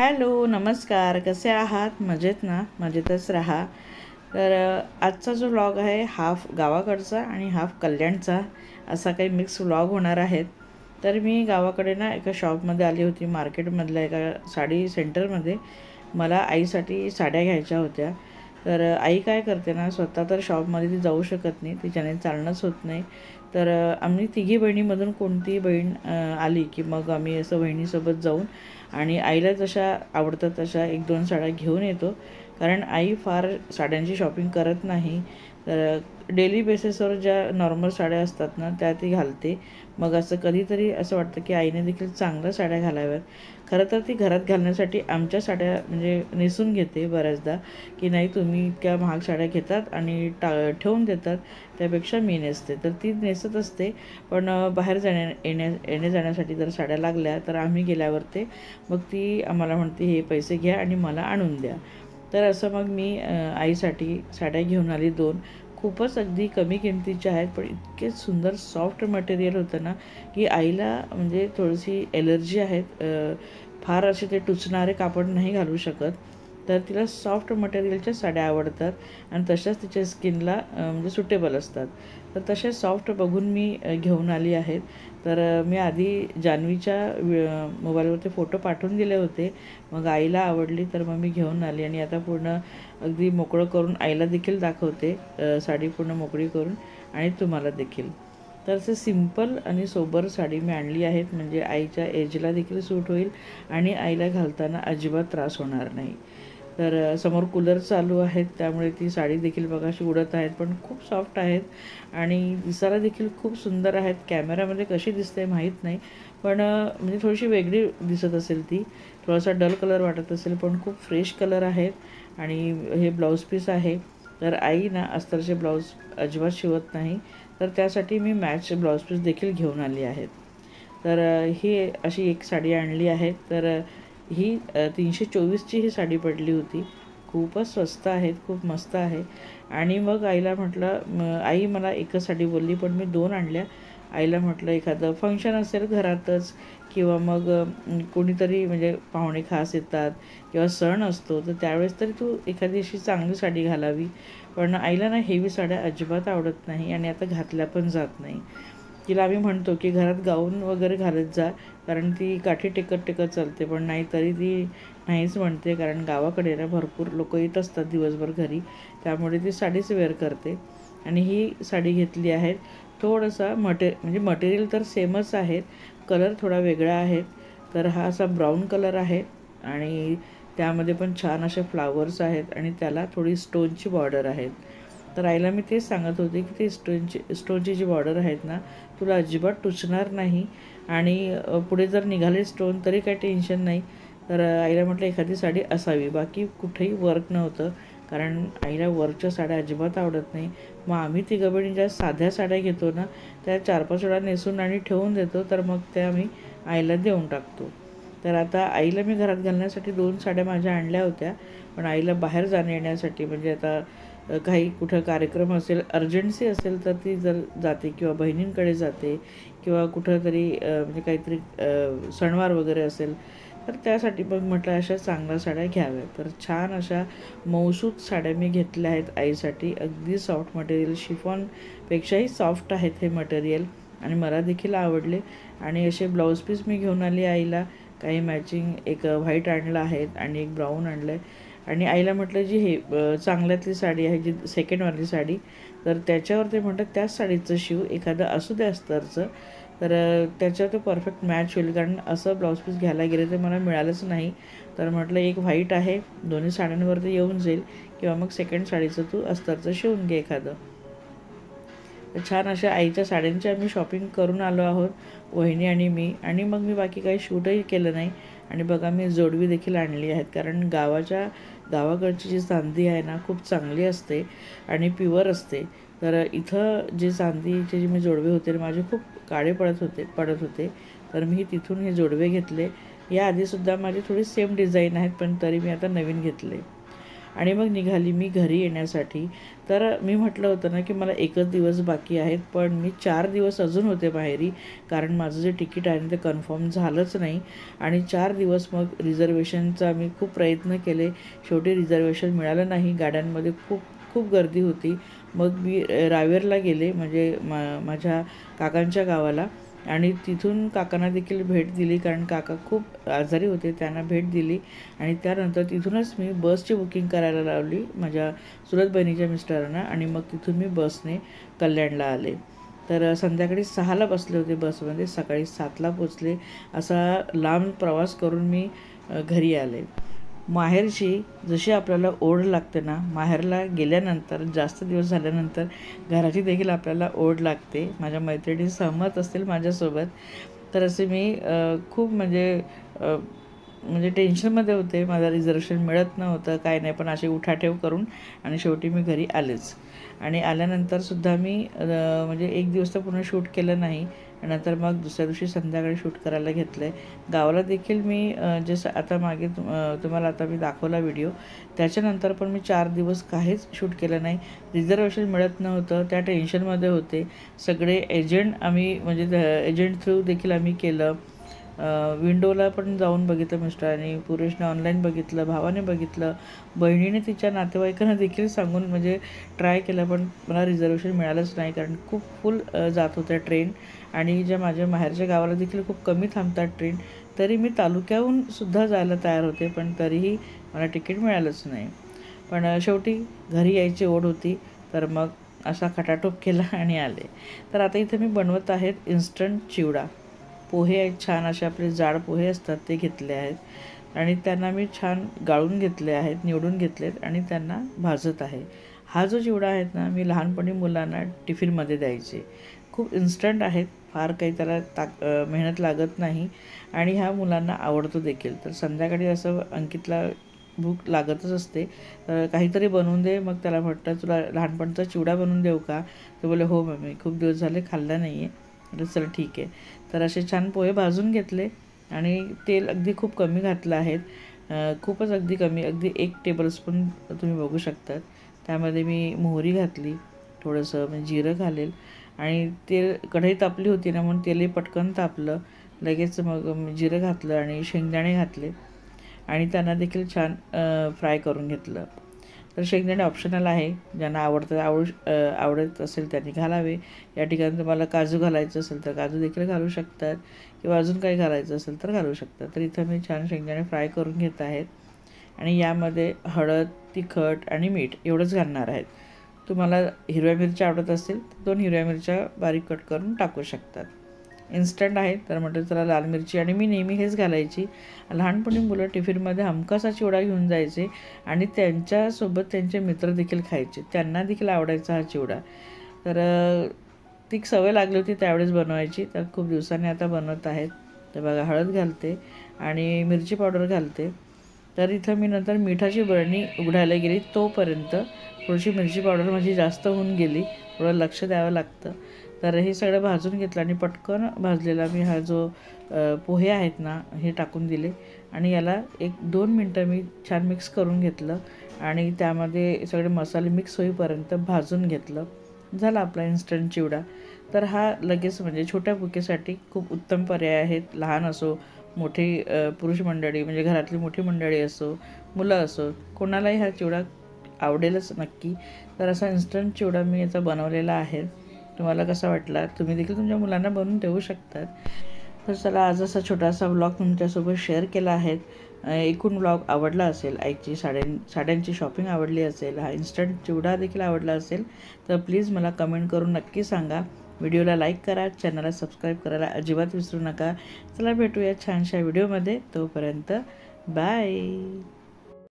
Hello, नमस्कार. कसे आहात? मजेत ना? मजेतच राहा. तर आजचा जो व्लॉग आहे हाफ गावाकडचा आणि हाफ कल्याणचा असा काही मिक्स व्लॉग होणार आहेत. तर मी गावाकडे ना एका शॉपमध्ये आली होती, मार्केटमधल्या एका साडी सेंटरमध्ये. मला आईसाठी साड्या घ्यायच्या होत्या. तर आई काय करते ना, स्वतः तर शॉपमध्ये ती जाऊ शकत नाही, तिच्याने चालणंच होत नाही. तर आम्ही तिघी बहिणीमधून कोणतीही बहीण आली की मग आम्ही असं बहिणीसोबत जाऊन आणि आईला जशा आवडतात तशा 1-2 साड्या घेऊन येतो. कारण आई फार साड्यांची शॉपिंग करत नाही. तर डेली बेसिसवर ज्या नॉर्मल साड्या असतात ना त्या ती घालते. मग असं कधीतरी असं वाटतं की आईने देखील चांगल्या साड्या घालाव्यात. खरं तर ती घरात घालण्यासाठी आमच्या साड्या म्हणजे नेसून घेते बऱ्याचदा, की नाही तुम्ही इतक्या महाग साड्या घेतात आणि ठेवून देतात, त्यापेक्षा मी नेसते. तर ती नेसत असते. पण बाहेर येण्या जाण्यासाठी जर साड्या लागल्या तर आम्ही गेल्यावर ते मग ती आम्हाला म्हणते हे पैसे घ्या आणि मला आणून द्या. तर असं मग मी आईसाठी साड्या घेऊन आली 2. खूपच अगदी कमी किमतीच्या आहेत, पण इतके सुंदर सॉफ्ट मटेरियल होतं ना, की आईला म्हणजे थोडीशी एलर्जी आहेत. फार असे ते टुचणारे कापड नाही घालू शकत. तर तिला सॉफ्ट मटेरियलच्या साड्या आवडतात आणि तशाच तिच्या स्किनला म्हणजे सुटेबल असतात. तर तसे सॉफ्ट बघून मी घेऊन आली आहेत. तर मी आधी जान्हवीच्या मोबाईलवरती फोटो पाठवून दिले होते. मग आईला आवडली तर मग मी घेऊन आली आणि आता पूर्ण अगदी मोकळं करून आईला देखील दाखवते, साडी पूर्ण मोकळी करून आणि तुम्हाला देखील. तर असे सिंपल आणि सोबर साडी मी आणली आहेत, म्हणजे आईच्या एजला देखील सूट होईल आणि आईला घालताना अजिबात त्रास होणार नाही. तर समोर कूलर चालू आहेत त्यामुळे ती साडी देखील बघा अशी उडत आहेत, पण खूप सॉफ्ट आहेत आणि दिसायला देखील खूप सुंदर आहेत. कॅमेऱ्यामध्ये कशी दिसते माहीत नाही, पण म्हणजे थोडीशी वेगळी दिसत असेल ती. थोडासा डल कलर वाटत असेल, पण खूप फ्रेश कलर आहेत आणि हे ब्लाऊज पीस आहे. तर आई ना अस्तरचे ब्लाऊज अजिबात शिवत नाही, तर त्यासाठी मी मॅच ब्लाऊज पीस देखील घेऊन आली आहेत. तर ही अशी एक साडी आणली आहे. तर ही 324ची ही साडी पडली होती. खूपच स्वस्त आहेत, खूप मस्त आहे. आणि मग आईला म्हटलं, आई मला एकच साडी बोलली, पण मी 2 आणल्या. आईला म्हटलं एखादं फंक्शन असेल घरातच किंवा मग कोणीतरी म्हणजे पाहुणे खास येतात किंवा सण असतो, तर त्यावेळेस तरी तू एखादी अशी चांगली साडी घालावी. पण आईला ना हेवी साड्या अजिबात आवडत नाही आणि आता घातल्या पण जात नाही. तिला आम्ही म्हणतो की घरात गाऊन वगैरे घालत जा, कारण ती काठी टेकत टेकत चालते, पण नाही तरी ती नाहीच म्हणते. कारण गावाकडे ना भरपूर लोक येत असतात दिवसभर घरी, त्यामुळे ती साडीच वेअर करते. आणि ही साडी घेतली आहे. थोडंसा म्हणजे मटेरियल तर सेमच आहेत, कलर थोडा वेगळा आहे. तर हा असा ब्राऊन कलर आहे आणि त्यामध्ये पण छान असे फ्लावर्स आहेत आणि त्याला थोडी स्टोनची बॉर्डर आहेत. तर आईला मी तेच सांगत होते की ते स्टोनची जी बॉर्डर आहेत ना, तुला अजिबात टुचणार नाही आणि पुढे जर निघाले स्टोन तरी काही टेन्शन नाही. तर आईला म्हटलं एखादी साडी असावी, बाकी कुठेही वर्क नव्हतं, कारण आईला वर्कच्या साड्या अजिबात आवडत नाही. मग आम्ही तिघं बहिणी ज्या साध्या साड्या घेतो ना, त्या 4-5 वेळा नेसून आणि ठेवून देतो, तर मग त्या आम्ही आईला देऊन टाकतो. तर आता आईला मी घरात घालण्यासाठी 2 साड्या माझ्या आणल्या होत्या, पण आईला बाहेर येण्यासाठी म्हणजे आता काही कुठं कार्यक्रम असेल, अर्जन्सी असेल तर ती जर जाते किंवा बहिणींकडे जाते किंवा कुठंतरी म्हणजे काहीतरी सणवार वगैरे असेल, तर त्यासाठी मग म्हटलं अशा चांगल्या साड्या घ्याव्या. तर छान अशा मऊसूत साड्या मी घेतल्या आहेत आईसाठी. अगदी सॉफ्ट मटेरियल, शिफॉनपेक्षाही सॉफ्ट आहेत हे मटेरियल आणि मला देखील आवडले. आणि असे ब्लाऊज पीस मी घेऊन आली आईला. काही मॅचिंग एक व्हाईट आणलं आहे आणि एक ब्राऊन आणलं आहे. आणि आईला म्हटलं जी हे चांगल्यातली साडी आहे, जी सेकंडवाली साडी, तर त्याच्यावर ते म्हणतात त्याच साडीचं शिव, एखादं असू दे अस्तरचं, तर त्याच्यावर तो परफेक्ट मॅच होईल. कारण असं ब्लाऊज पीस घ्यायला गेले तर मला मिळालंच नाही. तर म्हटलं एक व्हाईट आहे, दोन्ही साड्यांवरती येऊन जाईल, किंवा मग सेकंड साडीचं तू अस्तरचं शिवून घे एखादं. तर छान अशा आईच्या साड्यांची आम्ही शॉपिंग करून आलो आहोत, वहिनी आणि मी. आणि मग मी बाकी काही शूटही केलं नाही. आणि बघा मी जोडवी देखील आणली आहेत, कारण गावाकडची जी चांदी आहे ना खूप चांगली असते आणि प्युअर असते. तर इथं जे चांदीचे जे मी जोडवे होते माझे खूप काळे पडत होते. तर मी तिथून हे जोडवे घेतले. याआधीसुद्धा माझी थोडी सेम डिझाईन आहेत, पण तरी मी आता नवीन घेतले. आणि मग निघाली मी घरी येण्यासाठी. तर मी म्हटलं होतं ना की मला एकच दिवस बाकी आहेत, पण मी 4 दिवस अजून होते माहेरी, कारण माझं जे तिकीट आहे ते कन्फर्म झालंच नाही. आणि 4 दिवस मग रिझर्वेशनचा मी खूप प्रयत्न केले, शेवटी रिझर्वेशन मिळालं नाही. गाड्यांमध्ये खूप खूप गर्दी होती. मग मी रावेरला गेले, म्हणजे माझ्या काकांच्या गावाला, आणि तिथून काकांना देखील भेट दिली, कारण काका खूप आजारी होते, त्यांना भेट दिली. आणि त्यानंतर तिथूनच मी बसची बुकिंग करायला लावली माझ्या चुलत बहिणीच्या मिस्टरांना, आणि मग तिथून मी बसने कल्याणला आले. तर संध्याकाळी 6ला बसले होते बसमध्ये, सकाळी 7ला पोचले. असा लांब प्रवास करून मी घरी आले. माहेरची जशी आपल्याला ओढ लागते ना, माहेरला गेल्यानंतर जास्त दिवस झाल्यानंतर घराची देखील आपल्याला ओढ लागते. माझ्या मैत्रिणी सहमत असतील माझ्यासोबत. तर असे मी खूप म्हणजे टेन्शनमध्ये होते. मला रिझर्वेशन मिळत नव्हतं, काय नाही, पण अशी उठाठेव करून आणि शेवटी मी घरी आलेच. आणि आल्यानंतरसुद्धा मी म्हणजे एक दिवस तर पूर्ण शूट केलं नाही. नंतर मग दुसऱ्या दिवशी संध्याकाळी शूट करायला घेतलं आहे. गावाला देखील मी जसं आता मागे तुम्हाला आता मी दाखवला व्हिडिओ, त्याच्यानंतर पण मी 4 दिवस काहीच शूट केलं नाही. रिझर्वेशन मिळत नव्हतं, त्या टेन्शनमध्ये होते. सगळे एजंट आम्ही म्हणजे एजंट थ्रू देखील आम्ही केलं. विंडोला पण जाऊन बघितलं मिस्टरांनी, पुरुषने ऑनलाईन बघितलं, भावाने बघितलं, बहिणीने तिच्या नातेवाईकांना देखील सांगून म्हणजे ट्राय केलं, पण मला रिझर्वेशन मिळालंच नाही, कारण खूप फुल जात होत्या ट्रेन. आणि ज्या माझ्या माहेरच्या गावाला देखील खूप कमी थांबतात ट्रेन. तरी मी तालुक्याहून सुद्धा जायला तयार होते, पण तरीही मला तिकीट मिळालंच नाही. पण शेवटी घरी यायची ओढ होती, तर मग असा खटाटोप केला आणि आले. तर आता इथे मी बनवत आहेत इन्स्टंट चिवडा. पोहे आहेत, छान असे आपले जाड पोहे असतात ते घेतले आहेत, आणि त्यांना मी छान गाळून घेतले आहेत, निवडून घेतलेत, आणि त्यांना भाजत आहे. हा जो चिवडा आहेत ना, मी लहानपणी मुलांना टिफिनमध्ये द्यायचे. खूप इन्स्टंट आहेत, फार काही त्याला मेहनत लागत नाही, आणि ह्या मुलांना आवडतो देखील. तर संध्याकाळी असं अंकितला भूक लागतच असते, तर काहीतरी बनवून दे. मग त्याला म्हटलं, तुला लहानपणचा चिवडा बनवून देऊ का? ते बोले, हो मम्मी, खूप दिवस झाले खाल्ला नाही आहे. म्हटलं चल ठीक आहे. तर असे छान पोहे भाजून घेतले, आणि तेल अगदी खूप कमी घातलं आहेत, खूपच अगदी कमी, अगदी 1 टेबलस्पून तुम्ही बघू शकतात. त्यामध्ये मी मोहरी घातली, थोडंसं म्हणजे जिरं घालेल, आणि तेल कढई तापली होती ना, म्हणून तेलही पटकन तापलं. लगेच मग जिरं घातलं आणि शेंगदाणे घातले, आणि त्यांना देखील छान फ्राय करून घेतलं. तर शेंगदाणे ऑप्शनल आहे, ज्यांना आवडत असेल त्यांनी घालावे. या ठिकाणी तुम्हाला काजू घालायचं असेल तर काजू देखील घालू शकतात, किंवा अजून काही घालायचं असेल तर घालू शकतात. तर इथं मी छान शेंगदाणे फ्राय करून घेत आहेत, आणि यामध्ये हळद, तिखट आणि मीठ एवढंच घालणार आहेत. तुम्हाला हिरव्या मिरच्या आवडत असतील तर 2 हिरव्या मिरच्या बारीक कट करून टाकू शकतात. इन्स्टंट आहे, तर म्हटलं चला लाल मिरची, आणि मी नेहमी हेच घालायची. लहानपणी मुलं टिफिनमध्ये हमखास चिवडा घेऊन जायचे, आणि त्यांच्यासोबत त्यांचे मित्र देखील खायचे, त्यांना देखील आवडायचा हा चिवडा. तर ती सवय लागली होती त्यावेळेस बनवायची, तर खूप दिवसांनी आता बनवत आहेत. तर बघा, हळद घालते आणि मिरची पावडर घालते. तर इथं मी नंतर मिठाची बरणी उघडायला गेली, तोपर्यंत थोडीशी मिरची पावडर माझी जास्त होऊन गेली, थोडं लक्ष द्यावं लागतं. तर हे सगळं भाजून घेतलं, आणि पटकन भाजलेला मी हा जो पोहे आहेत ना, हे टाकून दिले, आणि याला 1-2 मिनटं मी छान मिक्स करून घेतलं, आणि त्यामध्ये सगळे मसाले मिक्स होईपर्यंत भाजून घेतलं. झाला आपला इन्स्टंट चिवडा. तर हा लगेच म्हणजे छोट्या भुकेसाठी खूप उत्तम पर्याय आहेत. लहान असो, मोठी पुरुष मंडळी म्हणजे घरातली मोठी मंडळी असो, मुलं असो, कोणालाही हा चिवडा आवडेलच नक्की. तर असा इन्स्टंट चिवडा मी याचा बनवलेला आहे. तुम्हाला कसा वाटला? तुम्ही देखील तुमच्या मुलांना बनवून देऊ शकतात. तर चला, आज असा छोटासा व्लॉग तुमच्यासोबत शेअर केला आहे. एकूण व्लॉग आवडला असेल, आईची साड्यांची शॉपिंग आवडली असेल, हा इन्स्टंट चिवडा देखील आवडला असेल, तर प्लीज मला कमेंट करून नक्की सांगा. व्हिडिओला लाईक करा, चॅनलला सबस्क्राईब करायला अजिबात विसरू नका. चला, भेटूया छानशा व्हिडिओमध्ये. तोपर्यंत बाय.